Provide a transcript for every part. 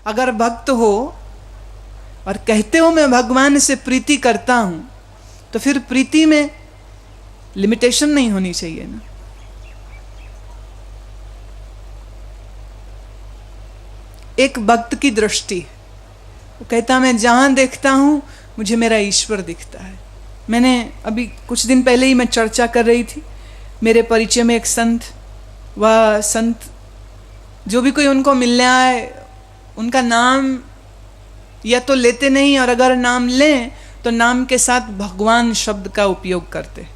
अगर भक्त हो और कहते हो मैं भगवान से प्रीति करता हूं, तो फिर प्रीति में लिमिटेशन नहीं होनी चाहिए ना। एक भक्त की दृष्टि, वो कहता मैं जहां देखता हूं मुझे मेरा ईश्वर दिखता है। मैंने अभी कुछ दिन पहले ही मैं चर्चा कर रही थी, मेरे परिचय में एक संत, वह संत जो भी कोई उनको मिलने आए उनका नाम या तो लेते नहीं, और अगर नाम लें तो नाम के साथ भगवान शब्द का उपयोग करते।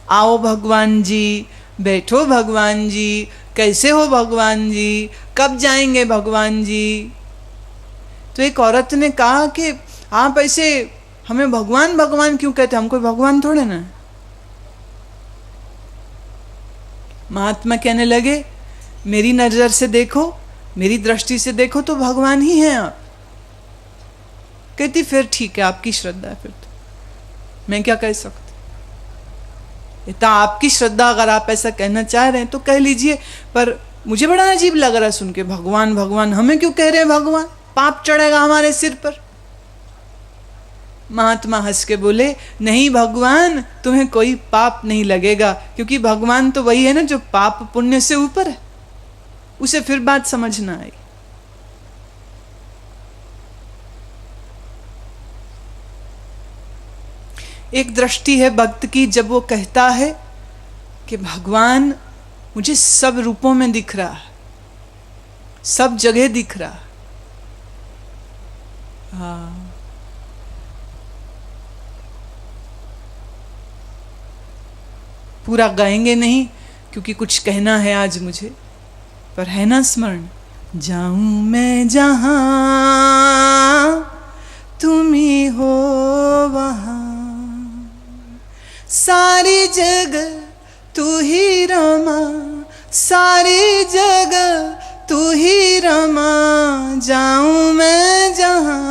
आओ भगवान जी, बैठो भगवान जी, कैसे हो भगवान जी, कब जाएंगे भगवान जी। तो एक औरत ने कहा कि आप ऐसे हमें भगवान भगवान क्यों कहते, हम कोई भगवान थोड़े ना। महात्मा कहने लगे मेरी नजर से देखो, मेरी दृष्टि से देखो तो भगवान ही हैं आप। कहती फिर ठीक है, आपकी श्रद्धा है, फिर तो मैं क्या कह सकती। इतना आपकी श्रद्धा, अगर आप ऐसा कहना चाह रहे हैं तो कह लीजिए, पर मुझे बड़ा अजीब लग रहा है सुन के, भगवान भगवान हमें क्यों कह रहे हैं भगवान, पाप चढ़ेगा हमारे सिर पर। महात्मा हंस के बोले नहीं भगवान, तुम्हें कोई पाप नहीं लगेगा, क्योंकि भगवान तो वही है ना जो पाप पुण्य से ऊपर है। उसे फिर बात समझ ना आई। एक दृष्टि है भक्त की, जब वो कहता है कि भगवान मुझे सब रूपों में दिख रहा है, सब जगह दिख रहा है। हाँ, पूरा गाएंगे नहीं क्योंकि कुछ कहना है आज मुझे, पर है ना स्मरण, जाऊं मैं जहां तुम ही हो वहां, सारी जगह तू ही रमा, सारी जगह तू ही रमा, जाऊं मैं जहां,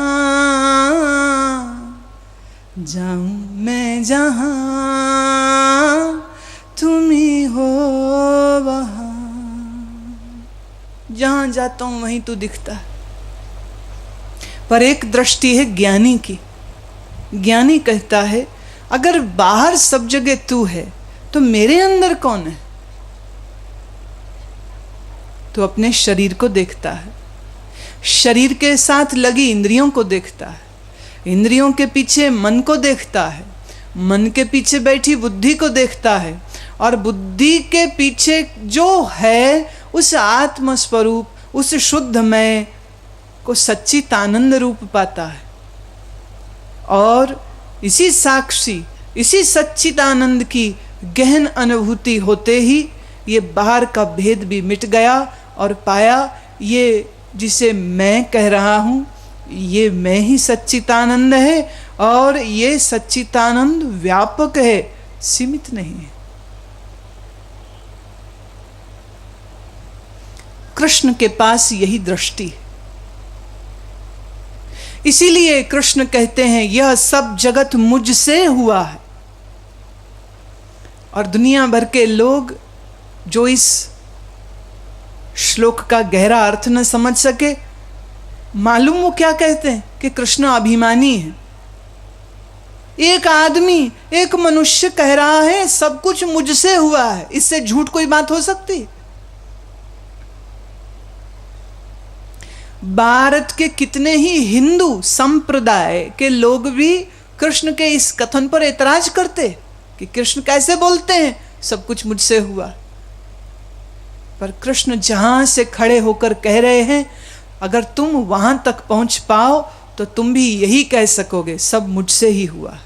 जाऊं मैं जहां तुम ही हो वहां। जहां जाता हूं वहीं तू दिखता है। पर एक दृष्टि है ज्ञानी की। ज्ञानी कहता है अगर बाहर सब जगह तू है तो मेरे अंदर कौन है। तो अपने शरीर को देखता है, शरीर के साथ लगी इंद्रियों को देखता है, इंद्रियों के पीछे मन को देखता है, मन के पीछे बैठी बुद्धि को देखता है, और बुद्धि के पीछे जो है उस आत्म स्वरूप, उस शुद्ध मैं को सच्चित आनंद रूप पाता है। और इसी साक्षी, इसी सच्चित आनंद की गहन अनुभूति होते ही ये बाहर का भेद भी मिट गया, और पाया ये जिसे मैं कह रहा हूं ये मैं ही सच्चितानंद है, और ये सच्चितानंद व्यापक है, सीमित नहीं है। कृष्ण के पास यही दृष्टि है। इसीलिए कृष्ण कहते हैं यह सब जगत मुझसे हुआ है। और दुनिया भर के लोग जो इस श्लोक का गहरा अर्थ न समझ सके, मालूम वो क्या कहते हैं कि कृष्ण अभिमानी है। एक आदमी, एक मनुष्य कह रहा है सब कुछ मुझसे हुआ है, इससे झूठ कोई बात हो सकती। भारत के कितने ही हिंदू संप्रदाय के लोग भी कृष्ण के इस कथन पर एतराज करते कि कृष्ण कैसे बोलते हैं सब कुछ मुझसे हुआ। पर कृष्ण जहां से खड़े होकर कह रहे हैं अगर तुम वहां तक पहुंच पाओ तो तुम भी यही कह सकोगे सब मुझसे ही हुआ।